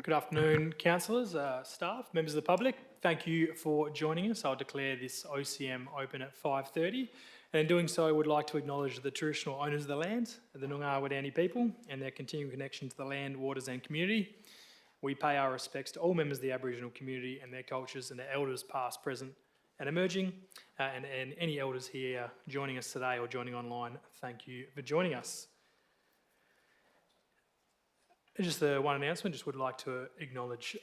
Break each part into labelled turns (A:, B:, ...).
A: Good afternoon, councillors, staff, members of the public. Thank you for joining us. I'll declare this OCM open at 5:30. And in doing so, I would like to acknowledge the traditional owners of the land, the Noongar Wadani people, and their continuing connection to the land, waters and community. We pay our respects to all members of the Aboriginal community and their cultures and their elders past, present and emerging, and any elders here joining us today or joining online, thank you for joining us. Just the one announcement, just would like to acknowledge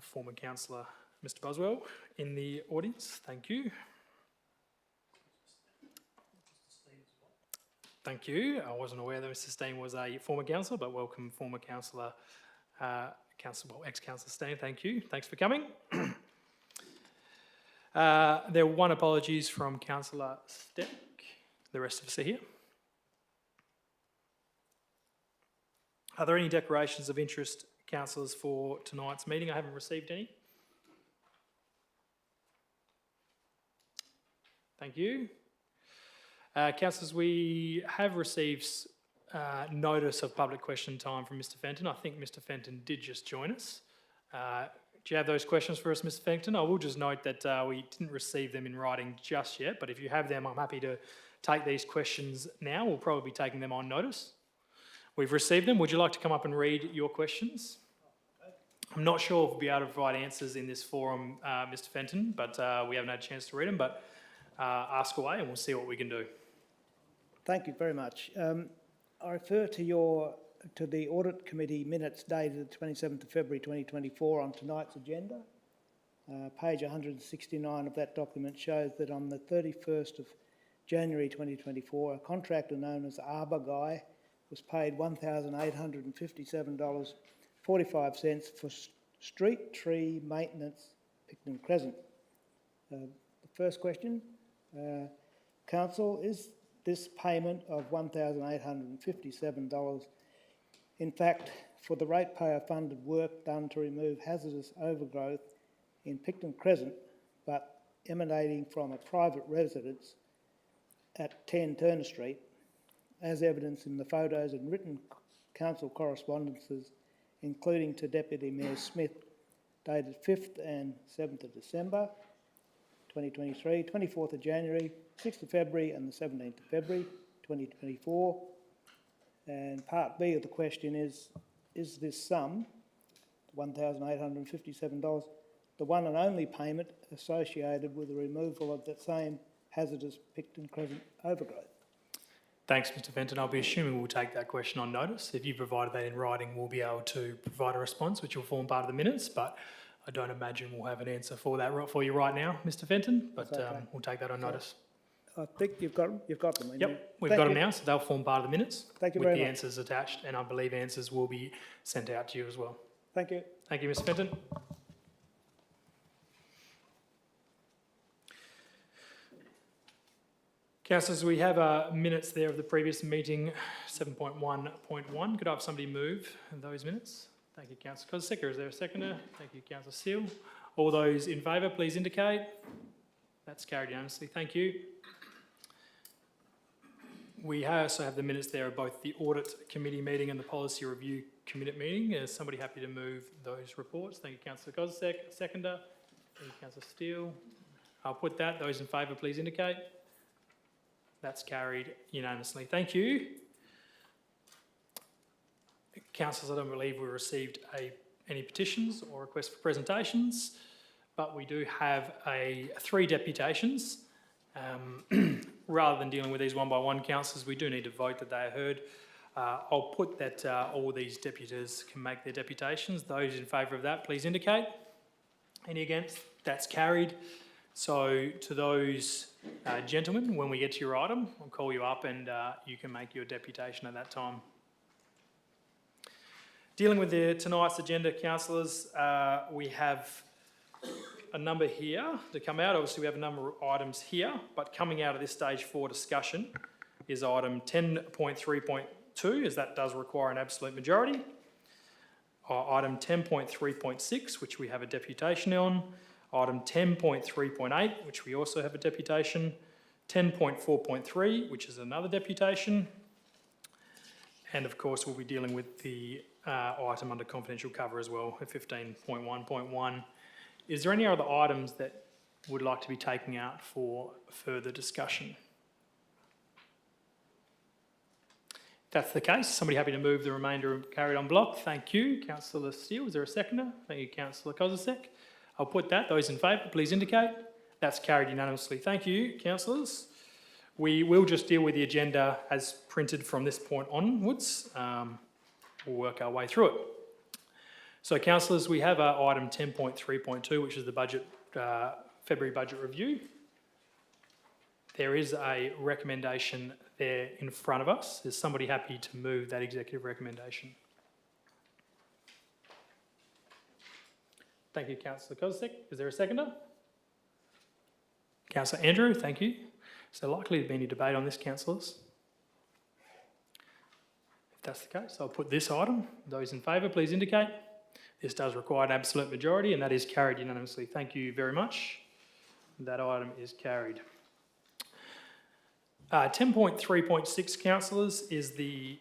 A: former councillor Mr Buswell in the audience. Thank you. Thank you. I wasn't aware that Mr Steen was a former councillor, but welcome former councillor, ex-councillor Steen. Thank you. Thanks for coming. There were one apologies from councillor Steck. The rest of us are here. Are there any declarations of interest, councillors, for tonight's meeting? I haven't received any. Thank you. Councillors, we have received notice of public question time from Mr Fenton. I think Mr Fenton did just join us. Do you have those questions for us, Mr Fenton? I will just note that we didn't receive them in writing just yet, but if you have them, I'm happy to take these questions now. We'll probably be taking them on notice. We've received them. Would you like to come up and read your questions? I'm not sure if we'll be able to provide answers in this forum, Mr Fenton, but we haven't had a chance to read them, but ask away and we'll see what we can do.
B: Thank you very much. I refer to the Audit Committee minutes dated 27th of February 2024 on tonight's agenda. Page 169 of that document shows that on the 31st of January 2024, a contractor known as Arbor Guy was paid $1,857.45 for street tree maintenance, Picton Crescent. The first question, Council, is this payment of $1,857 in fact for the ratepayer funded work done to remove hazardous overgrowth in Picton Crescent, but emanating from a private residence at 10 Turner Street, as evidenced in the photos and written council correspondences, including to Deputy Mayor Smith, dated 5th and 7th of December 2023, 24th of January, 6th of February and the 17th of February 2024. And part B of the question is this sum, $1,857, the one and only payment associated with the removal of that same hazardous Picton Crescent overgrowth?
A: Thanks, Mr Fenton. I'll be assuming we'll take that question on notice. If you provided that in writing, we'll be able to provide a response, which will form part of the minutes, but I don't imagine we'll have an answer for that for you right now, Mr Fenton, but okay. We'll take that on notice.
B: I think you've got them.
A: Yep, we've got them now, so they'll form part of the minutes.
B: Thank you very much.
A: With the answers attached, and I believe answers will be sent out to you as well.
B: Thank you.
A: Thank you, Mr Fenton. Councillors, we have minutes there of the previous meeting, 7.1.1. Could I have somebody move those minutes? Thank you, Councillor Kozseka. Is there a seconder? Thank you, Councillor Steele. All those in favour, please indicate. That's carried unanimously. Thank you. We also have the minutes there of both the Audit Committee meeting and the Policy Review Committee meeting. Is somebody happy to move those reports? Thank you, Councillor Kozseka. Seconder. Thank you, Councillor Steele. I'll put that. Those in favour, please indicate. That's carried unanimously. Thank you. Councillors, I don't believe we received any petitions or requests for presentations, but we do have 3 deputations. Rather than dealing with these one by one, councillors, we do need to vote that they are heard. I'll put that all these deputies can make their deputations. Those in favour of that, please indicate. Any against? That's carried. So to those gentlemen, when we get to your item, I'll call you up and you can make your deputation at that time. Dealing with tonight's agenda, councillors, we have a number here to come out. Obviously, we have a number of items here, but coming out of this stage 4 discussion is item 10.3.2, as that does require an absolute majority. Item 10.3.6, which we have a deputation on. Item 10.3.8, which we also have a deputation. 10.4.3, which is another deputation. And of course, we'll be dealing with the item under confidential cover as well, at 15.1.1. Is there any other items that would like to be taken out for further discussion? If that's the case, somebody happy to move the remainder of carried on block? Thank you, Councillor Steele. Is there a seconder? Thank you, Councillor Kozisek. I'll put that. Those in favour, please indicate. That's carried unanimously. Thank you, councillors. We will just deal with the agenda as printed from this point onwards. We'll work our way through it. So, councillors, we have item 10.3.2, which is the budget, February budget review. There is a recommendation there in front of us. Is somebody happy to move that executive recommendation? Thank you, Councillor Kozisek. Is there a seconder? Councillor Andrew, thank you. Is there likely to be any debate on this, councillors? If that's the case, I'll put this item. Those in favour, please indicate. This does require an absolute majority, and that is carried unanimously. Thank you very much. That item is carried. 10.3.6, councillors, is the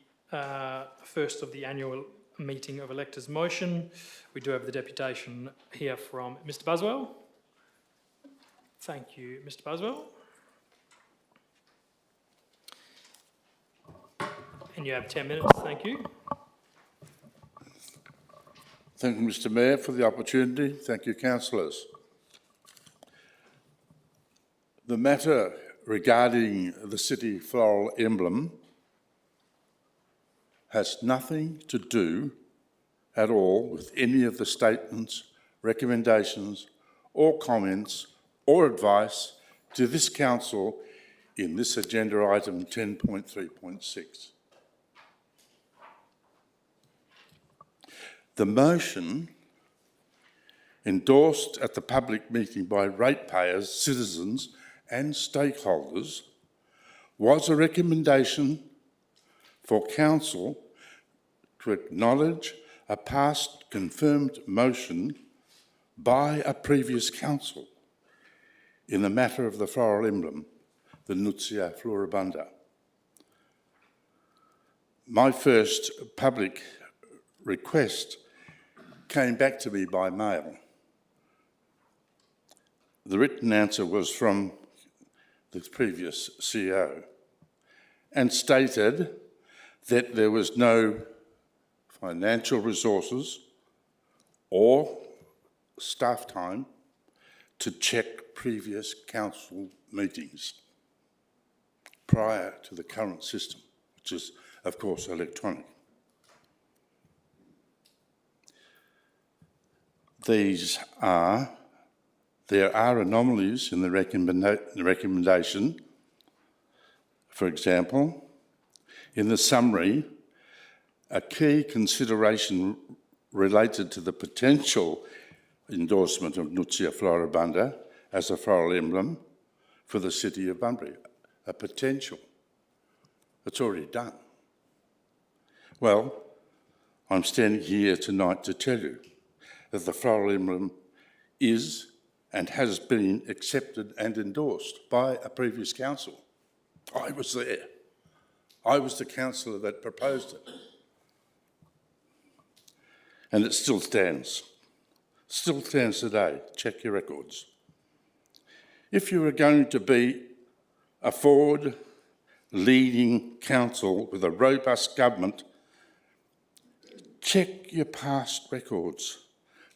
A: first of the annual meeting of electors motion. We do have the deputation here from Mr Buswell. Thank you, Mr Buswell. And you have 10 minutes, thank you.
C: Thank you, Mr Mayor, for the opportunity. Thank you, councillors. The matter regarding the city floral emblem has nothing to do at all with any of the statements, recommendations or comments or advice to this council in this agenda item 10.3.6. The motion endorsed at the public meeting by ratepayers, citizens and stakeholders was a recommendation for council to acknowledge a past confirmed motion by a previous council in the matter of the floral emblem, the Nuntia Floribunda. My first public request came back to me by mail. The written answer was from the previous CEO and stated that there was no financial resources or staff time to check previous council meetings prior to the current system, which is, of course, electronic. There are anomalies in the recommendation. For example, in the summary, a key consideration related to the potential endorsement of Nuntia Floribunda as a floral emblem for the city of Bunbury. A potential. It's already done. Well, I'm standing here tonight to tell you that the floral emblem is and has been accepted and endorsed by a previous council. I was there. I was the councillor that proposed it. And it still stands. Still stands today. Check your records. If you are going to be a forward, leading council with a robust government, check your past records.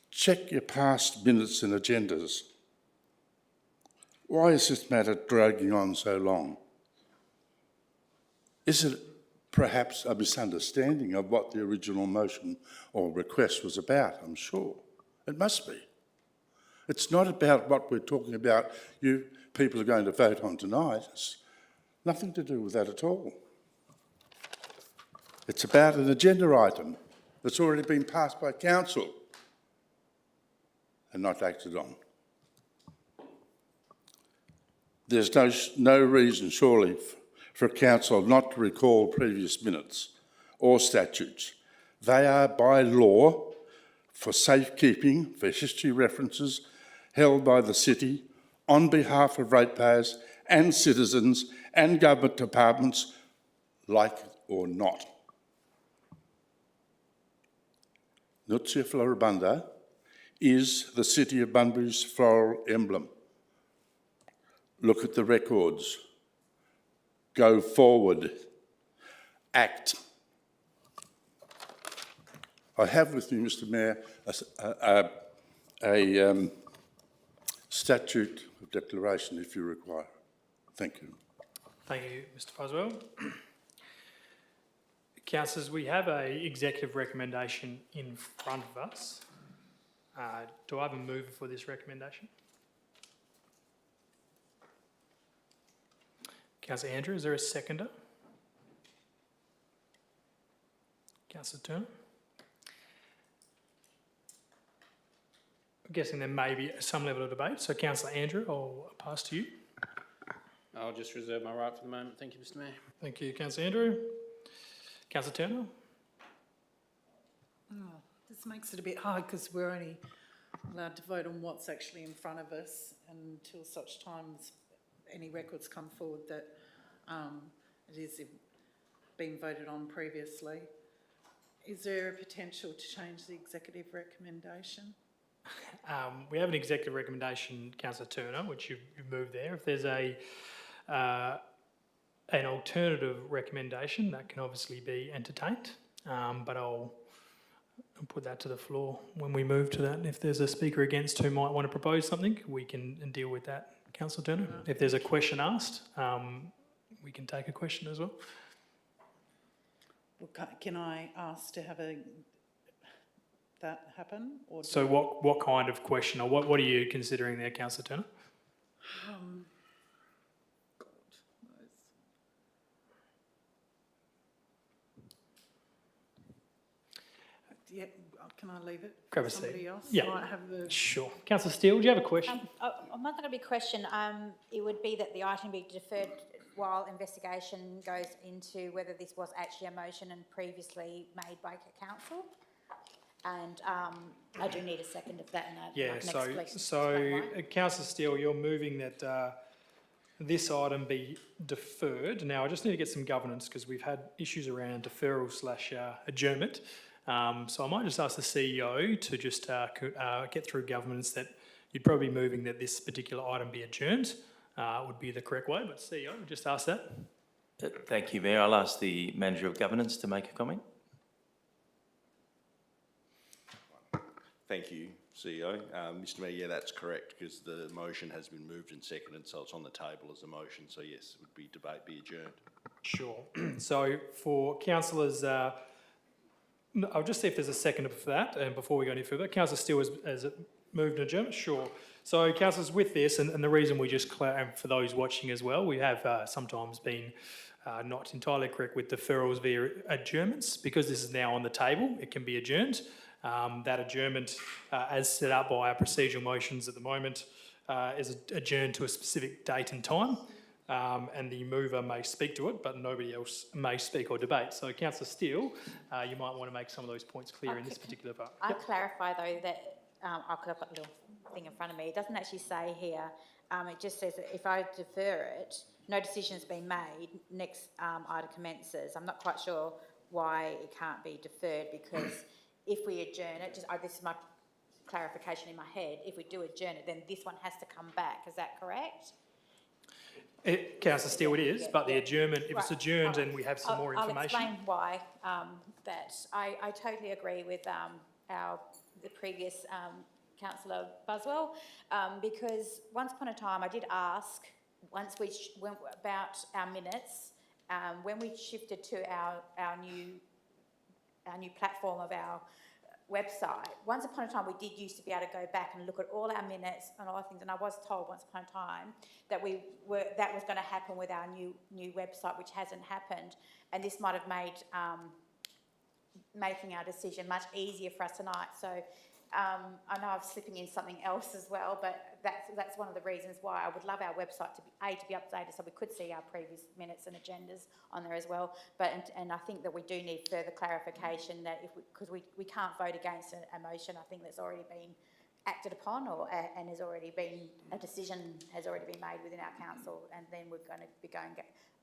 C: Check your past minutes and agendas. Why is this matter dragging on so long? Is it perhaps a misunderstanding of what the original motion or request was about? I'm sure. It must be. It's not about what we're talking about, you people are going to vote on tonight. It's nothing to do with that at all. It's about an agenda item that's already been passed by council and not acted on. There's no reason, surely, for council not to recall previous minutes or statutes. They are by law for safekeeping, for history references held by the city on behalf of ratepayers and citizens and government departments, like it or not. Nutsia floribunda, is the City of Bunbury's floral emblem. Look at the records. Go forward. Act. I have with me, Mr Mayor, a statute of declaration if you require. Thank you.
A: Thank you, Mr Boswell. Councillors, we have a executive recommendation in front of us. Do I have a mover for this recommendation? Councillor Andrew, is there a seconder? Councillor Turner? I'm guessing there may be some level of debate, so Councillor Andrew, I'll pass to you.
D: I'll just reserve my right for the moment. Thank you, Mr Mayor.
A: Thank you, Councillor Andrew. Councillor Turner?
E: This makes it a bit hard because we're only allowed to vote on what's actually in front of us until such times any records come forward that it is being voted on previously. Is there a potential to change the executive recommendation?
A: We have an executive recommendation, Councillor Turner, which you've moved there. If there's an alternative recommendation, that can obviously be entertained, but I'll put that to the floor when we move to that. If there's a speaker against who might want to propose something, we can deal with that, Councillor Turner. If there's a question asked, we can take a question as well.
E: Well, can I ask to have that happen? Or
A: So what kind of question, or what are you considering there, Councillor Turner?
E: Yeah, can I leave it?
A: Grab a
E: Somebody
A: seat.
E: else
A: Yeah.
E: might have the.
A: Sure. Councillor Steele, do you have a question?
F: I'm not going to be a question. It would be that the item be deferred while investigation goes into whether this was actually a motion and previously made by council. And I do need a second of that. And
A: Yeah,
F: I can explain why.
A: Councillor Steele, you're moving that this item be deferred. Now, I just need to get some governance because we've had issues around deferral / adjournment. So I might just ask the CEO to just get through governance that you'd probably be moving that this particular item be adjourned would be the correct way, but CEO, just ask that.
G: Thank you, Mayor. I'll ask the Manager of Governance to make a comment.
H: Thank you, CEO. Mr Mayor, yeah, that's correct, because the motion has been moved and seconded, so it's on the table as a motion. So yes, it would be debate be adjourned.
A: Sure. So for councillors, I'll just see if there's a second for that, and before we go any further, Councillor Steele has moved and adjourned? Sure. So councillors, with this, and the reason we just, for those watching as well, we have sometimes been not entirely correct with deferrals via adjournments. Because this is now on the table, it can be adjourned. That adjournment, as set up by our procedural motions at the moment, is adjourned to a specific date and time, and the mover may speak to it, but nobody else may speak or debate. So, Councillor Steele, you might want to make some of those points clear in this particular part.
F: I'll clarify though that, because I've got a little thing in front of me, it doesn't actually say here, it just says that if I defer it, no decision has been made, next item commences. I'm not quite sure why it can't be deferred, because if we adjourn it, this is my clarification in my head, if we do adjourn it, then this one has to come back, is that correct?
A: Councillor Steele, it is, but the adjournment, if it's
F: Right.
A: adjourned and we have some more
F: I'll
A: information.
F: explain why that I totally agree with the previous councillor Buswell, because once upon a time I did ask, once we went about our minutes, when we shifted to our new platform of our website, once upon a time we did used to be able to go back and look at all our minutes and all things, and I was told once upon a time that that was going to happen with our new website, which hasn't happened, and this might have made making our decision much easier for us tonight. So I know I'm slipping in something else as well, but that's one of the reasons why I would love our website to be updated, so we could see our previous minutes and agendas on there as well. And I think that we do need further clarification that because we can't vote against a motion, I think that's already been acted upon, and has already been a decision has already been made within our council, and then we're going to be going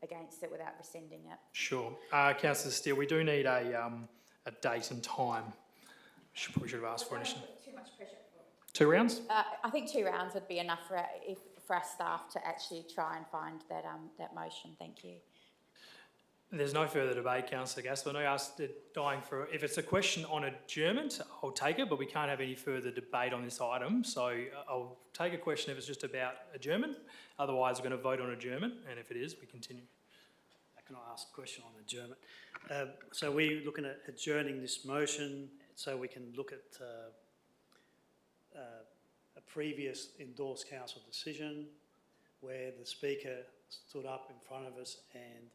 F: against it without rescinding it.
A: Sure. Councillor Steele, we do need a date and time Probably should have asked for initially.
F: Too much pressure.
A: 2 rounds?
F: I think 2 rounds would be enough for our staff to actually try and find that motion. Thank you.
A: There's no further debate, Councillor Gaspar. I asked dying for, if it's a question on adjournment, I'll take it, but we can't have any further debate on this item. So I'll take a question if it's just about adjournment. Otherwise, we're going to vote on adjournment, and if it is, we continue.
I: Can I ask a question on adjournment? So we're looking at adjourning this motion so we can look at a previous endorsed council decision where the Speaker stood up in front of us and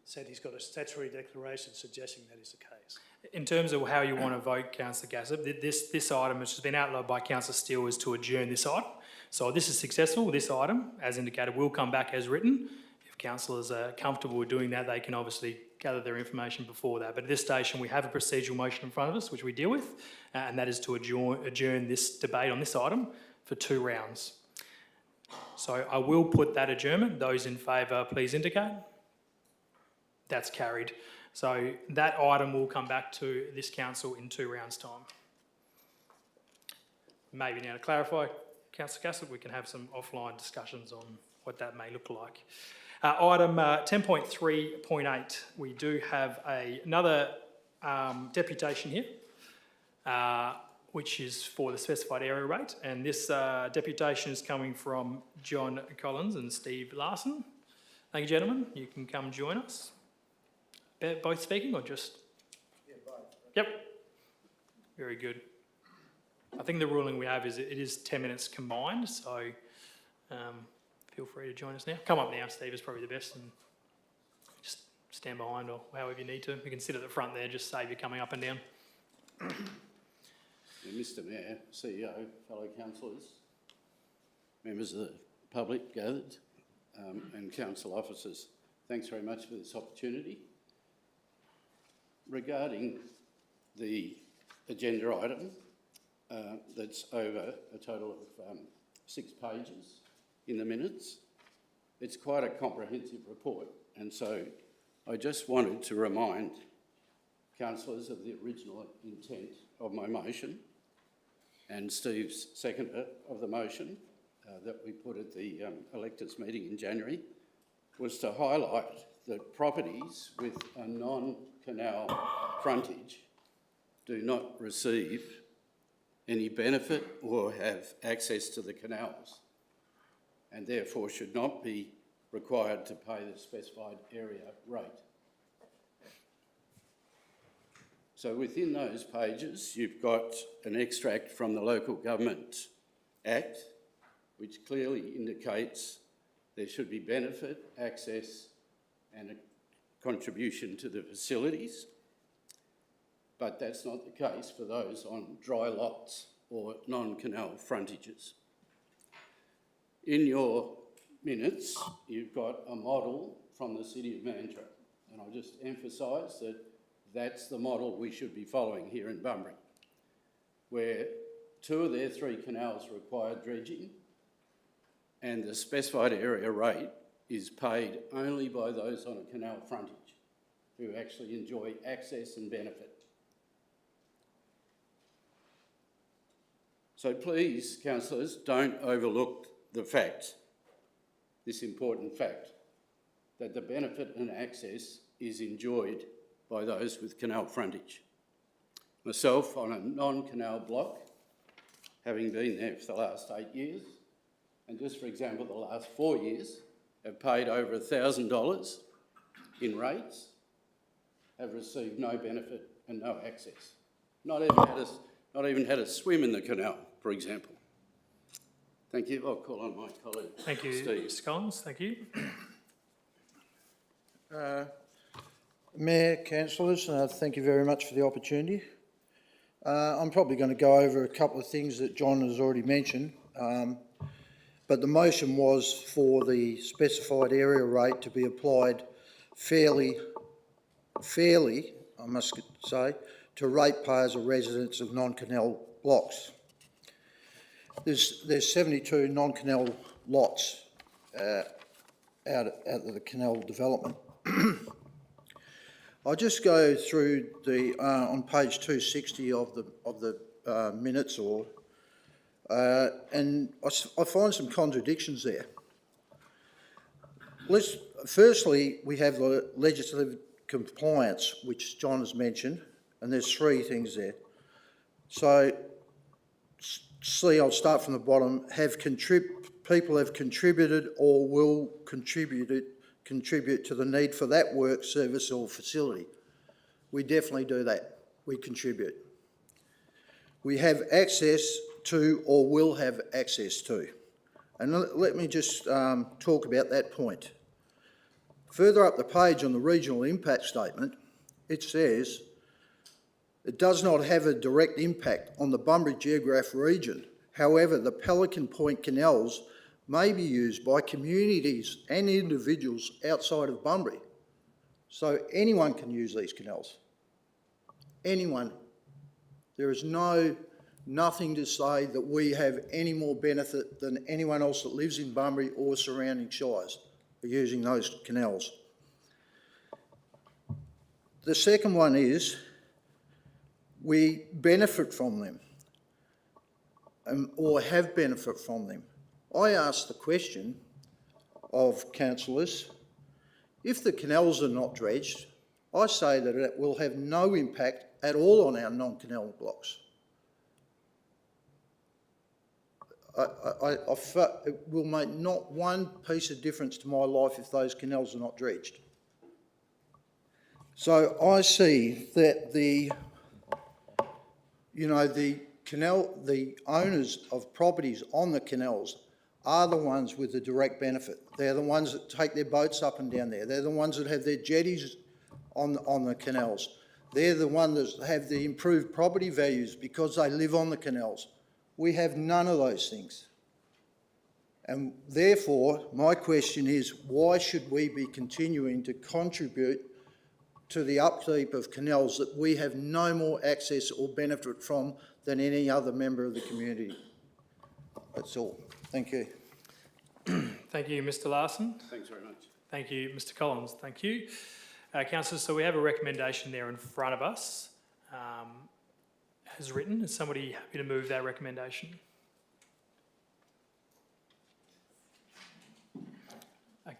I: said he's got a statutory declaration suggesting that is the case.
A: In terms of how you want to vote, Councillor Gassop, this item, which has been outlined by Councillor Steele, is to adjourn this item. So if this is successful, this item, as indicated, will come back as written. If councillors are comfortable with doing that, they can obviously gather their information before that. But at this station, we have a procedural motion in front of us, which we deal with, and that is to adjourn this debate on this item for 2 rounds. So I will put that adjournment. Those in favour, please indicate. That's carried. So that item will come back to this council in 2 rounds' time. Maybe now to clarify, Councillor Gassop, we can have some offline discussions on what that may look like. Item 10.3.8, we do have another deputation here, which is for the specified area rate, and this deputation is coming from John Collins and Steve Larson. Thank you, gentlemen. You can come join us. Both speaking or just? Yeah, both. Yep. Very good. I think the ruling we have is it is 10 minutes combined, so feel free to join us now. Come up now, Steve, is probably the best, and just stand behind or however you need to. You can sit at the front there, just save you coming up and down.
J: Mr Mayor, CEO, fellow councillors, members of the public gathered, and council officers, thanks very much for this opportunity. Regarding the agenda item that's over a total of 6 pages in the minutes, it's quite a comprehensive report, and so I just wanted to remind councillors of the original intent of my motion and Steve's seconder of the motion that we put at the electors meeting in January was to highlight that properties with a non-canal frontage do not receive any benefit or have access to the canals and therefore should not be required to pay the specified area rate. So within those pages, you've got an extract from the Local Government Act, which clearly indicates there should be benefit, access and a contribution to the facilities. But that's not the case for those on dry lots or non-canal frontages. In your minutes, you've got a model from the City of Mandurah, and I'll just emphasise that that's the model we should be following here in Bunbury, where 2 of their 3 canals require dredging, and the specified area rate is paid only by those on a canal frontage who actually enjoy access and benefit. So please, councillors, don't overlook the fact, this important fact, that the benefit and access is enjoyed by those with canal frontage. Myself, on a non-canal block, having been there for the last 8 years, and just for example, the last 4 years, have paid over $1,000 in rates, have received no benefit and no access. Not even had a swim in the canal, for example. Thank you. I'll call on my colleague,
A: Thank you,
J: Steve.
A: Mr. Collins. Thank you.
K: Mayor, councillors, thank you very much for the opportunity. I'm probably going to go over a couple of things that John has already mentioned, but the motion was for the specified area rate to be applied fairly, I must say, to ratepayers or residents of non-canal blocks. There's 72 non-canal lots out of the canal development. I'll just go through the, on page 260 of the minutes and I find some contradictions there. Firstly, we have the legislative compliance, which John has mentioned, and there's 3 things there. So, C, I'll start from the bottom, people have contributed or will contribute to the need for that work, service or facility. We definitely do that. We contribute. We have access to or will have access to. And let me just talk about that point. Further up the page on the regional impact statement, it says, it does not have a direct impact on the Bunbury geographic region. However, the Pelican Point canals may be used by communities and individuals outside of Bunbury. So anyone can use these canals. Anyone. There is nothing to say that we have any more benefit than anyone else that lives in Bunbury or surrounding shires for using those canals. The second one is we benefit from them or have benefit from them. I ask the question of councillors, if the canals are not dredged, I say that it will have no impact at all on our non-canal blocks. It will make not one piece of difference to my life if those canals are not dredged. So I see that the owners of properties on the canals are the ones with the direct benefit. They're the ones that take their boats up and down there. They're the ones that have their jetties on the canals. They're the ones that have the improved property values because they live on the canals. We have none of those things. And therefore, my question is, why should we be continuing to contribute to the upkeep of canals that we have no more access or benefit from than any other member of the community? That's all. Thank you.
A: Thank you, Mr Larson.
J: Thanks very much.
A: Thank you, Mr Collins. Thank you. Councillors, so we have a recommendation there in front of us as written. Is somebody happy to move that recommendation?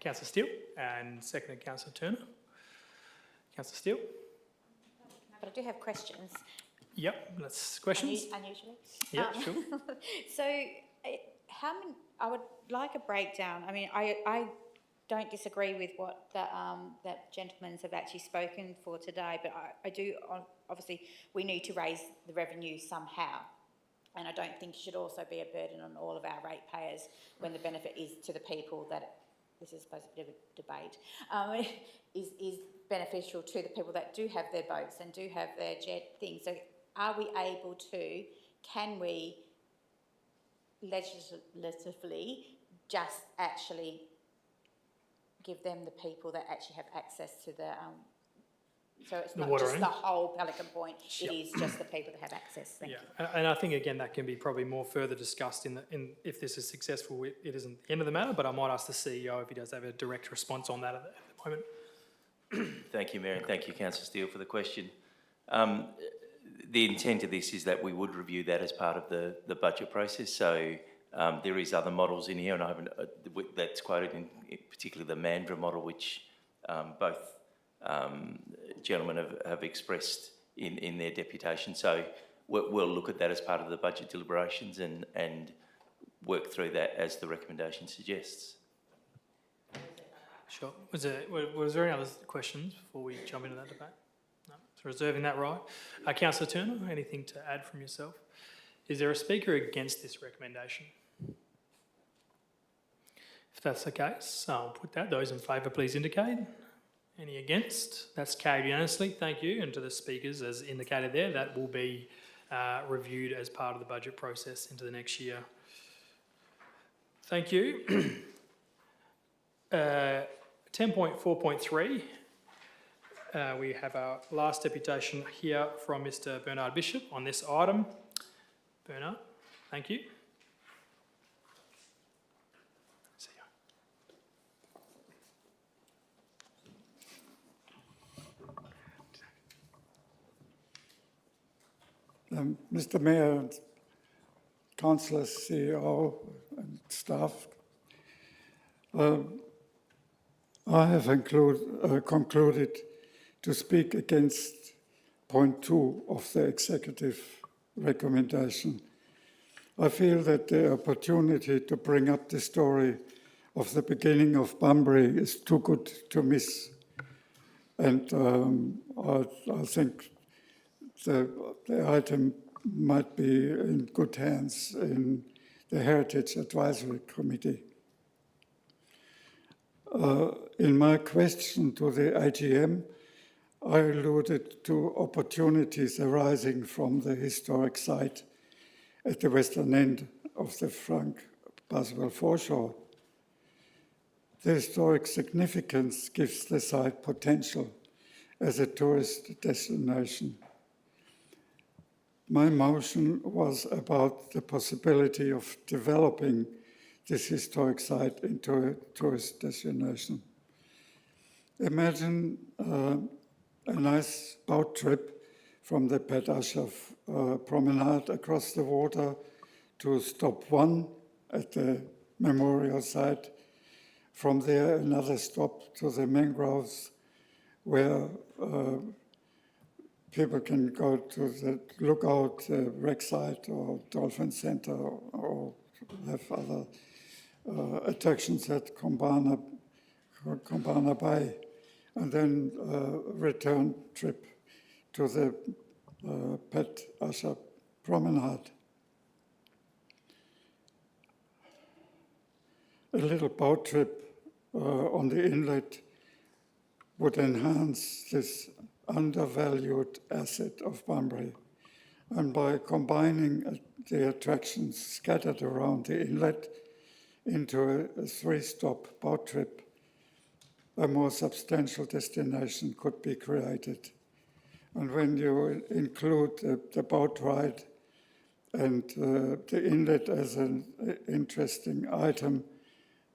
A: Councillor Steele, and seconded Councillor Turner. Councillor Steele?
F: But I do have questions.
A: Yep, that's questions.
F: Unusually.
A: Yeah, sure.
F: So, how many? I would like a breakdown. I mean, I don't disagree with what that gentleman's have actually spoken for today, but I do, obviously, we need to raise the revenue somehow. And I don't think it should also be a burden on all of our ratepayers when the benefit is to the people that, this is supposed to be a debate, is beneficial to the people that do have their boats and do have their jet things. So are we able to, can we legislatively just actually give them the people that actually have access to the, so it's not just the whole Pelican Point, it is just the people that have access. Thank you.
A: And I think again that can be probably more further discussed in if this is successful. It isn't the end of the matter, but I might ask the CEO if he does have a direct response on that at the moment.
G: Thank you, Mayor, and thank you, Councillor Steele, for the question. The intent of this is that we would review that as part of the budget process. So there is other models in here, and I haven't that's quoted in particularly the Mandurah model, which both gentlemen have expressed in their deputation. So we'll look at that as part of the budget deliberations and work through that as the recommendation suggests.
A: Sure. Was there any other questions before we jump into that debate? No. So reserving that right. Councillor Turner, anything to add from yourself? Is there a speaker against this recommendation? If that's the case, I'll put that. Those in favour, please indicate. Any against? That's carried unanimously. Thank you. And to the speakers, as indicated there, that will be reviewed as part of the budget process into the next year. Thank you. 10.4.3, we have our last deputation here from Mr Bernard Bishop on this item. Bernard, thank you.
L: Mr. Mayor, and councillors, CEO and staff, I have concluded to speak against point 2 of the executive recommendation. I feel that the opportunity to bring up the story of the beginning of Bunbury is too good to miss. And I think the item might be in good hands in the Heritage Advisory Committee. In my question to the AGM, I alluded to opportunities arising from the historic site at the western end of the Frank Buswell foreshore. The historic significance gives the site potential as a tourist destination. My motion was about the possibility of developing this historic site into a tourist destination. Imagine a nice boat trip from the Pat Usher promenade across the water to stop 1 at the memorial site. From there, another stop to the mangroves, where people can go to the lookout, wreck site or dolphin center, or have other attractions at Kombana Bay, and then a return trip to the Pat Usher promenade. A little boat trip on the inlet would enhance this undervalued asset of Bunbury. And by combining the attractions scattered around the inlet into a 3-stop boat trip, a more substantial destination could be created. And when you include the boat ride and the inlet as an interesting item,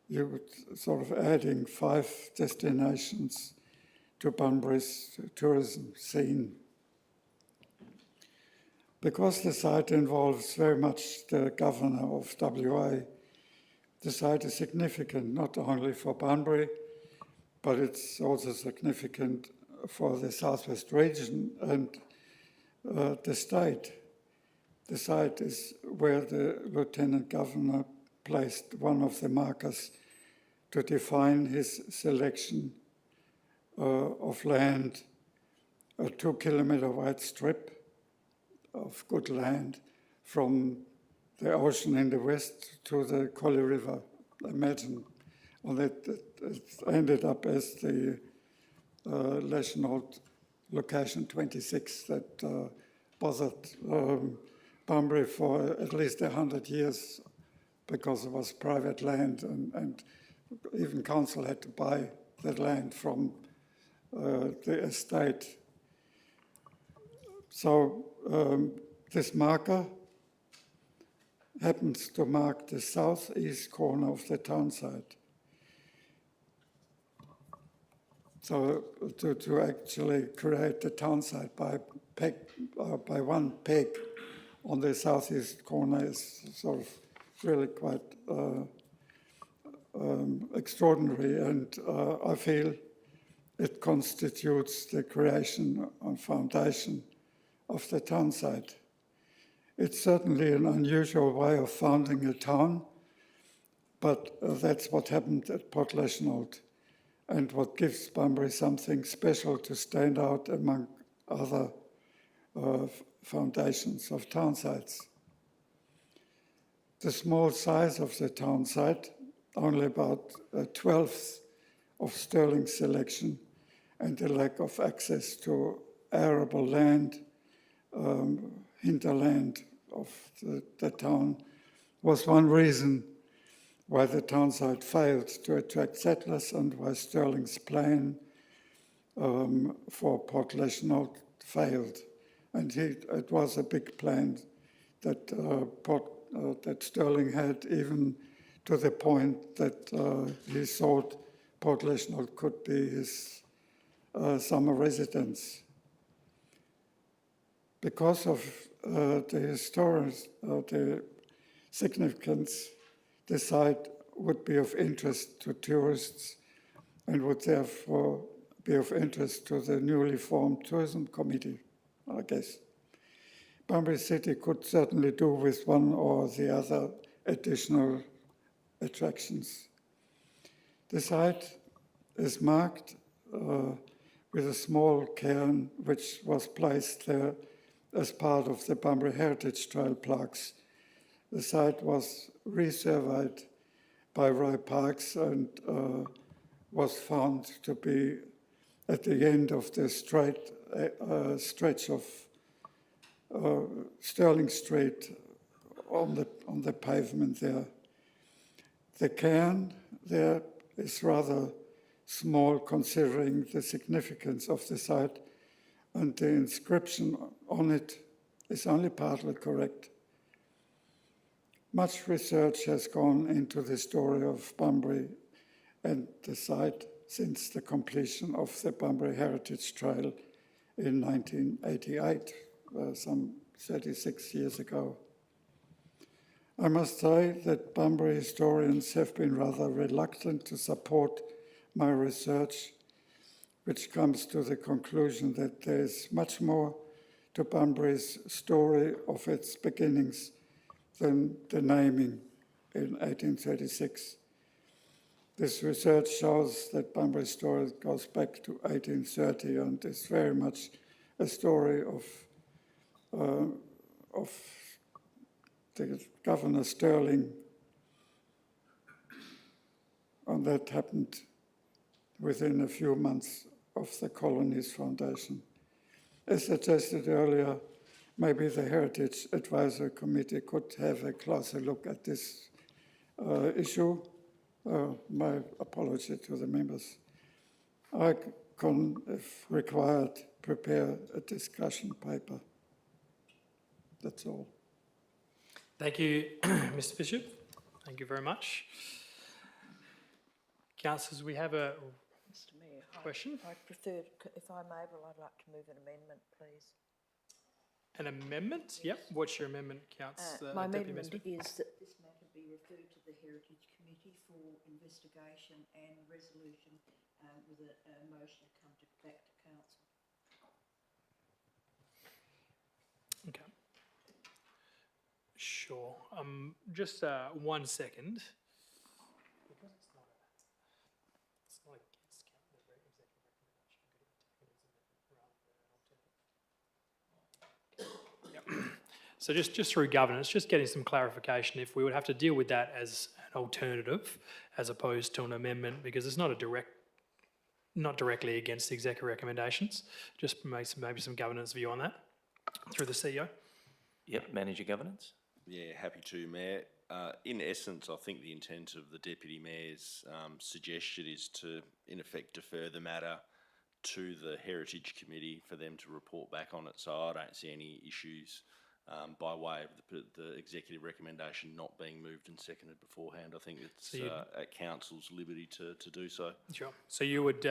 L: you would sort of adding 5 destinations to Bunbury's tourism scene. Because the site involves very much the governor of WA, the site is significant not only for Bunbury, but it's also significant for the Southwest region and the state. The site is where the Lieutenant Governor placed one of the markers to define his selection of land, a 2-kilometre wide strip of good land from the ocean in the west to the Collie River. Imagine, and it ended up as the National Location 26 that bothered Bunbury for at least 100 years because it was private land, and even council had to buy that land from the estate. So this marker happens to mark the southeast corner of the town site. So to actually create the town site by one peg on the southeast corner is sort of really quite extraordinary, and I feel it constitutes the creation and foundation of the town site. It's certainly an unusual way of founding a town, but that's what happened at Portlaishnault, and what gives Bunbury something special to stand out among other foundations of town sites. The small size of the town site, only about a 1/12 of Stirling's selection, and the lack of access to arable land, hinterland of the town, was one reason why the town site failed to attract settlers and why Stirling's plan for Portlaishnault failed. And it was a big plan that that Stirling had, even to the point that he thought Portlaishnault could be his summer residence. because of the significance, the site would be of interest to tourists and would therefore be of interest to the newly formed tourism committee, I guess. Bunbury City could certainly do with one or the other additional attractions. The site is marked with a small cairn which was placed there as part of the Bunbury Heritage Trail plaques. The site was resurveyed by Roy Parks and was found to be at the end of the stretch of Stirling Street on the pavement there. The cairn there is rather small considering the significance of the site, and the inscription on it is only partly correct. Much research has gone into the story of Bunbury and the site since the completion of the Bunbury Heritage Trail in 1988, some 36 years ago. I must say that Bunbury historians have been rather reluctant to support my research, which comes to the conclusion that there is much more to Bunbury's story of its beginnings than the naming in 1836. This research shows that Bunbury's story goes back to 1830 and is very much a story of the Governor Stirling, and that happened within a few months of the colony's foundation. As suggested earlier, maybe the Heritage Advisory Committee could have a closer look at this issue. My apology to the members. I can, if required, prepare a discussion paper. That's all.
A: Thank you, Mr. Bishop. Thank you very much. Councillors, we have a
M: Mr Mayor,
A: question.
M: I prefer, if I'm able, I'd like to move an amendment, please.
A: An amendment? Yep. What's your amendment, Councillor?
M: My
A: Deputy
M: amendment
A: Mayor Smith?
M: is that this matter be referred to the Heritage Committee for investigation and resolution with a motion to come back to council.
A: Okay. Sure. Just 1 second. Because it's not against the executive recommendation. Yep. So just through governance, just getting some clarification if we would have to deal with that as an alternative as opposed to an amendment, because it's not not directly against the executive recommendations. Just maybe some governance view on that through the CEO.
G: Yep, manager governance.
H: Yeah, happy to, Mayor. In essence, I think the intent of the Deputy Mayor's suggestion is to, in effect, defer the matter to the Heritage Committee for them to report back on it. So I don't see any issues by way of the executive recommendation not being moved and seconded beforehand. I think it's at Council's liberty to do so.
A: Sure. So you would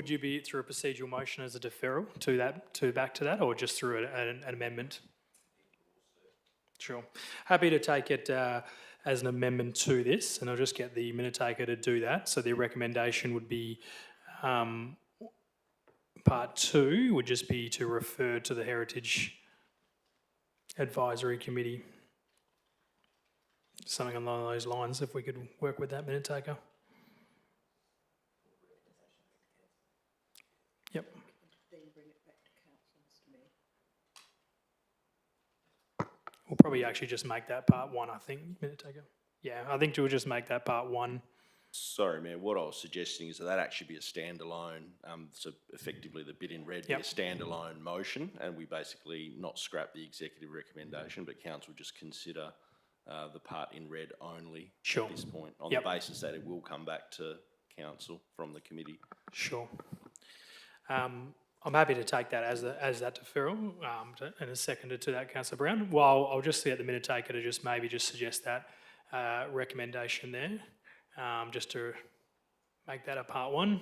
A: you be through a procedural motion as a deferral to back to that, or just through an amendment? Sure. Happy to take it as an amendment to this, and I'll just get the minute taker to do that. So the recommendation would be part 2 would just be to refer to the Heritage Advisory Committee. Something along those lines, if we could work with that, minute taker. Yep.
M: Then bring it back to council, Mr Mayor.
A: We'll probably actually just make that part 1, I think, minute taker. Yeah, I think we'll just make that part 1.
H: Sorry, Mayor, what I was suggesting is that actually be a standalone, so effectively the bit in red be a standalone motion, and we basically not scrap the executive recommendation, but council just consider the part in red only at this point, on the basis that it will come back to council from the committee.
A: Sure. I'm happy to take that as that deferral, and a seconded to that, Councillor Brown. Well, I'll just get the minute taker to just maybe just suggest that recommendation there. Just to make that a part 1.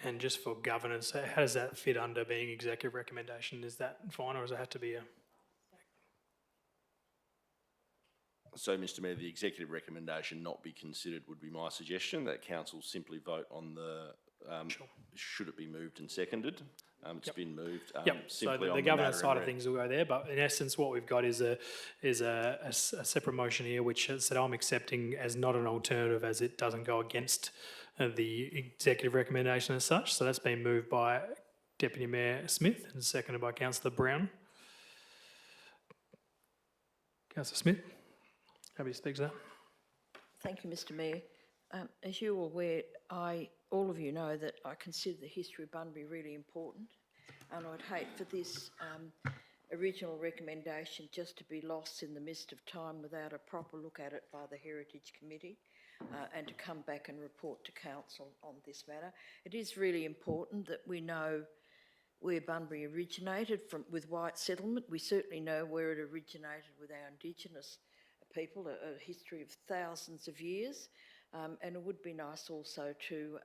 A: And just for governance, how does that fit under being executive recommendation? Is that fine, or does it have to be a?
H: So, Mr Mayor, the executive recommendation not be considered would be my suggestion, that council simply vote on the,
A: Sure.
H: should it be moved and seconded? It's
A: Yep.
H: been moved.
A: Yep, so
H: simply
A: the
H: on
A: governance
H: matter
A: side
H: in
A: of
H: red.
A: things will go there, but in essence, what we've got is a separate motion here, which has said I'm accepting as not an alternative, as it doesn't go against the executive recommendation as such. So that's been moved by Deputy Mayor Smith and seconded by Councillor Brown. Councillor Smith, happy to speak to that.
M: Thank you, Mr Mayor. As you're aware, all of you know that I consider the history of Bunbury really important, and I'd hate for this original recommendation just to be lost in the mist of time without a proper look at it by the Heritage Committee, and to come back and report to council on this matter. It is really important that we know where Bunbury originated with white settlement. We certainly know where it originated with our Indigenous people, a history of thousands of years. And it would be nice also to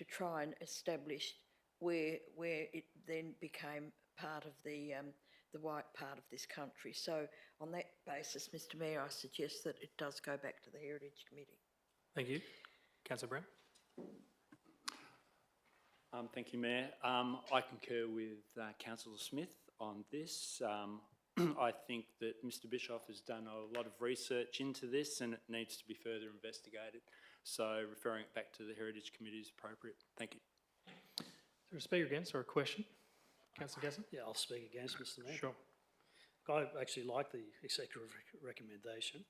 M: try and establish where it then became part of the white part of this country. So on that basis, Mr Mayor, I suggest that it does go back to the Heritage Committee.
A: Thank you. Councillor Brown.
N: Thank you, Mayor. I concur with Councillor Smith on this. I think that Mr Bischoff has done a lot of research into this and it needs to be further investigated. So referring it back to the Heritage Committee is appropriate. Thank you.
A: Is there a speaker against or a question? Councillor Gasson?
I: Yeah, I'll speak against Mr Mayor.
A: Sure.
I: I actually like the executive recommendation.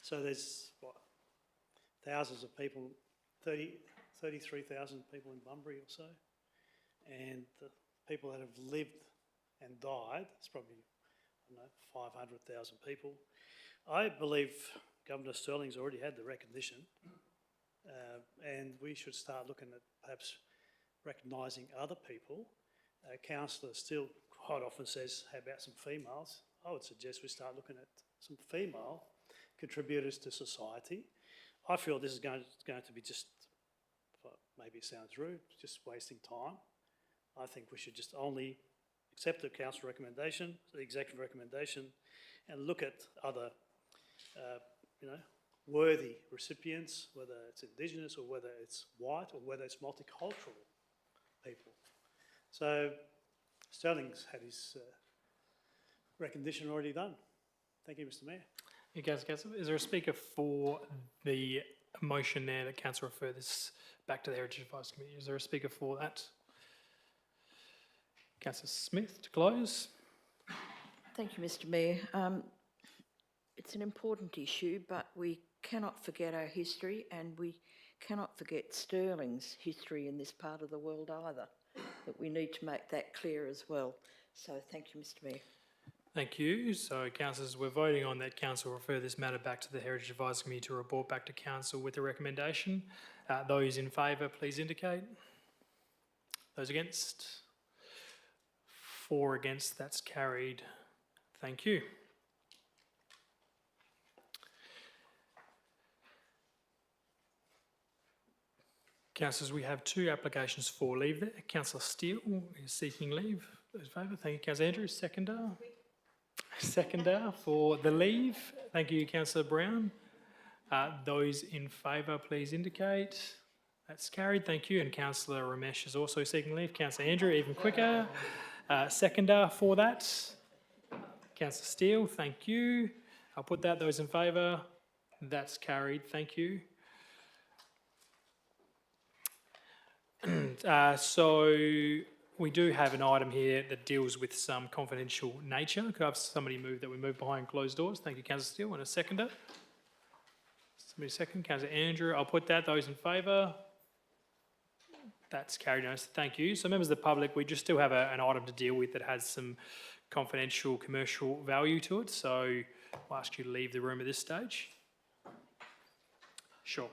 I: So there's, what, thousands of people, 33,000 people in Bunbury or so, and the people that have lived and died, it's probably, I don't know, 500,000 people. I believe Governor Sterling's already had the recognition, and we should start looking at perhaps recognising other people. Councillor Steele quite often says, how about some females? I would suggest we start looking at some female contributors to society. I feel this is going to be just, maybe it sounds rude, just wasting time. I think we should just only accept the council recommendation, the executive recommendation, and look at other, worthy recipients, whether it's Indigenous or whether it's white or whether it's multicultural people. So Sterling's had his recognition already done. Thank you, Mr Mayor.
A: Yeah, Councillor, is there a speaker for the motion there that council refer this back to the Heritage Advice Committee? Is there a speaker for that? Councillor Smith to close.
M: Thank you, Mr Mayor. It's an important issue, but we cannot forget our history and we cannot forget Sterling's history in this part of the world either. But we need to make that clear as well. So thank you, Mr Mayor.
A: Thank you. So, councillors, we're voting on that council refer this matter back to the Heritage Advice Committee to report back to council with the recommendation. Those in favour, please indicate. Those against? 4 against, that's carried. Thank you. Councillors, we have 2 applications for leave there. Councillor Steele is seeking leave. Those in favour? Thank you, Councillor Andrews. Seconder for the leave. Thank you, Councillor Brown. Those in favour, please indicate. That's carried. Thank you. And Councillor Ramesh is also seeking leave. Councillor Andrew, even quicker. Seconder for that. Councillor Steele, thank you. I'll put that. Those in favour. That's carried. Thank you. So we do have an item here that deals with some confidential nature. Could I have somebody move that we move behind closed doors? Thank you, Councillor Steele. And a seconder. Somebody second. Councillor Andrew. I'll put that. Those in favour. That's carried. Thank you. So members of the public, we just still have an item to deal with that has some confidential commercial value to it. So I'll ask you to leave the room at this stage. Sure.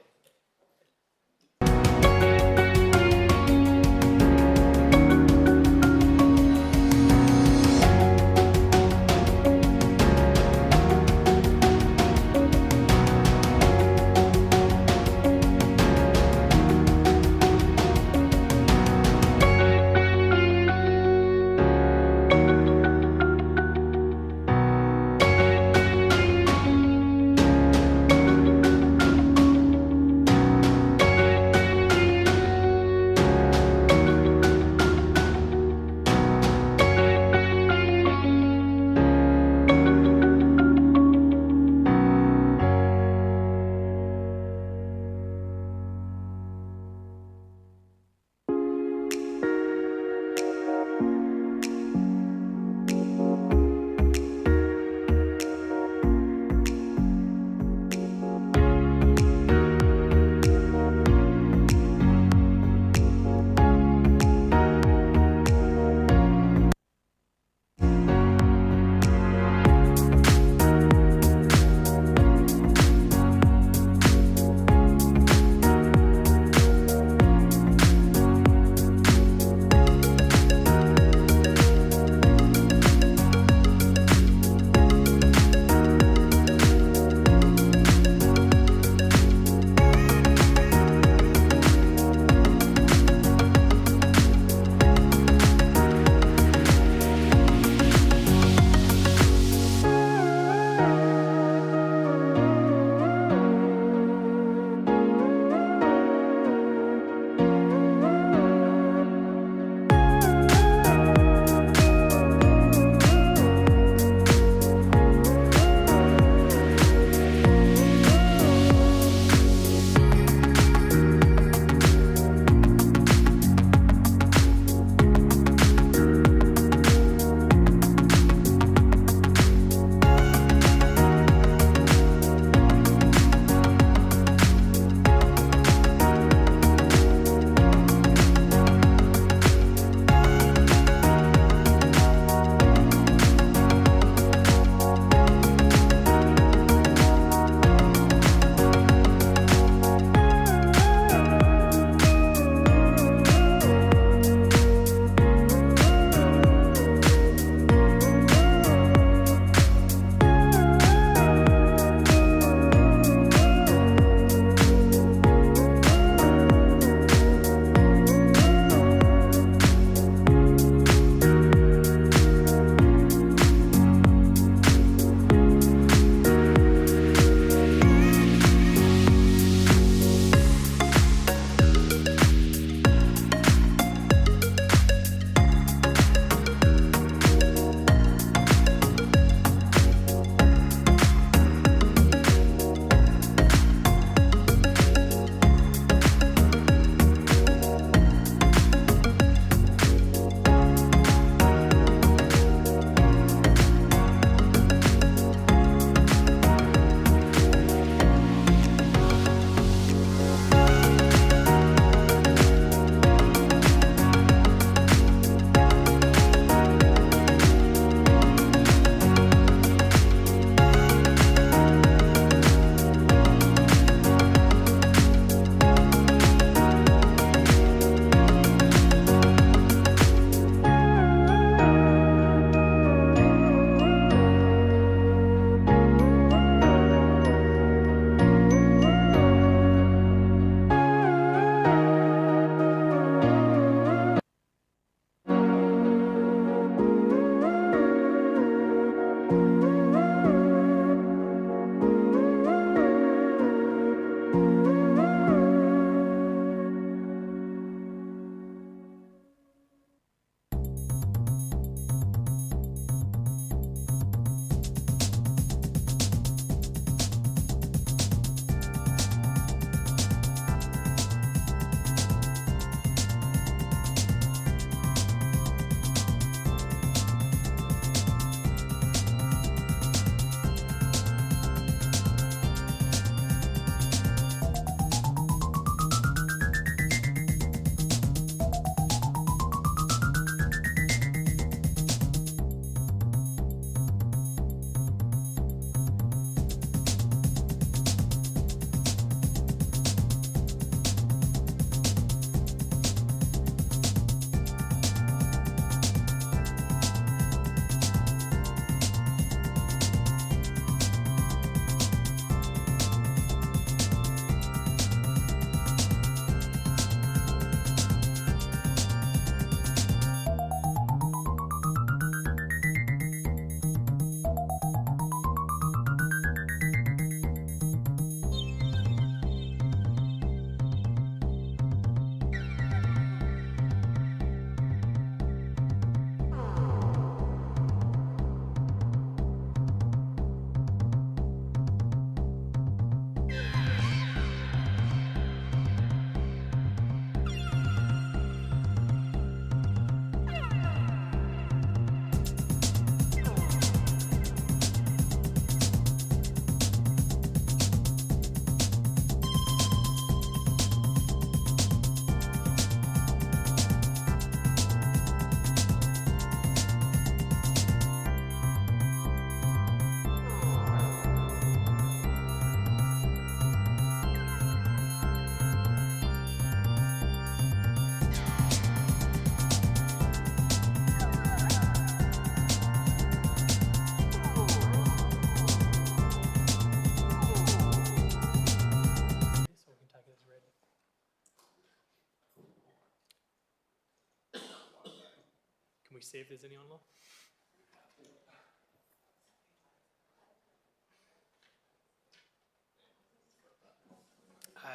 A: we see if there's any online?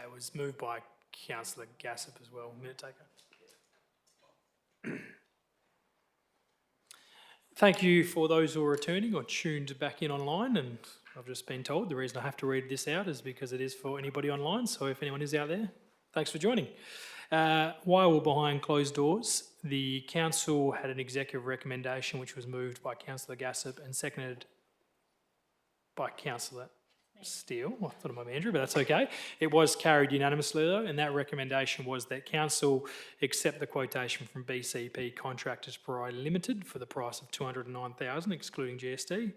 A: It was moved by councillor Gassip as well, minute taker. Thank you for those who are returning or tuned back in online, and I've just been told the reason I have to read this out is because it is for anybody online, so if anyone is out there, thanks for joining. While we're behind closed doors, the council had an executive recommendation which was moved by councillor Gassip and seconded by councillor Steele. I thought it might be Andrew, but that's okay. It was carried unanimously though, and that recommendation was that council accept the quotation from BCP Contractors Pty Limited for the price of $209,000 excluding GST.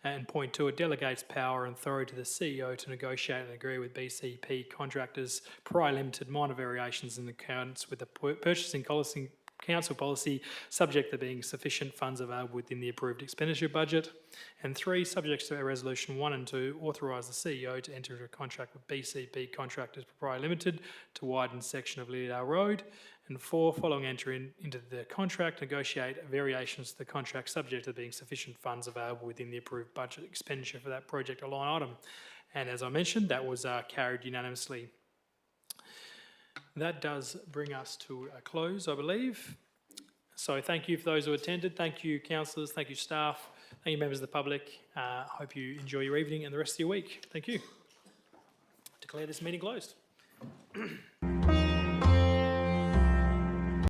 A: And point two, it delegates power and authority to the CEO to negotiate and agree with BCP Contractors Pty Limited minor variations in accordance with the purchasing council policy, subject to being sufficient funds available within the approved expenditure budget. And three, subject to Resolution 1 and 2, authorise the CEO to enter into a contract with BCP Contractors Pty Limited to widen section of Lilydale Road. And four, following entry into the contract, negotiate variations to the contract subject to being sufficient funds available within the approved budget expenditure for that project or line item. And as I mentioned, that was carried unanimously. That does bring us to a close, I believe. So thank you for those who attended. Thank you, councillors. Thank you, staff. Thank you, members of the public. Hope you enjoy your evening and the rest of your week. Thank you. Declare this meeting closed.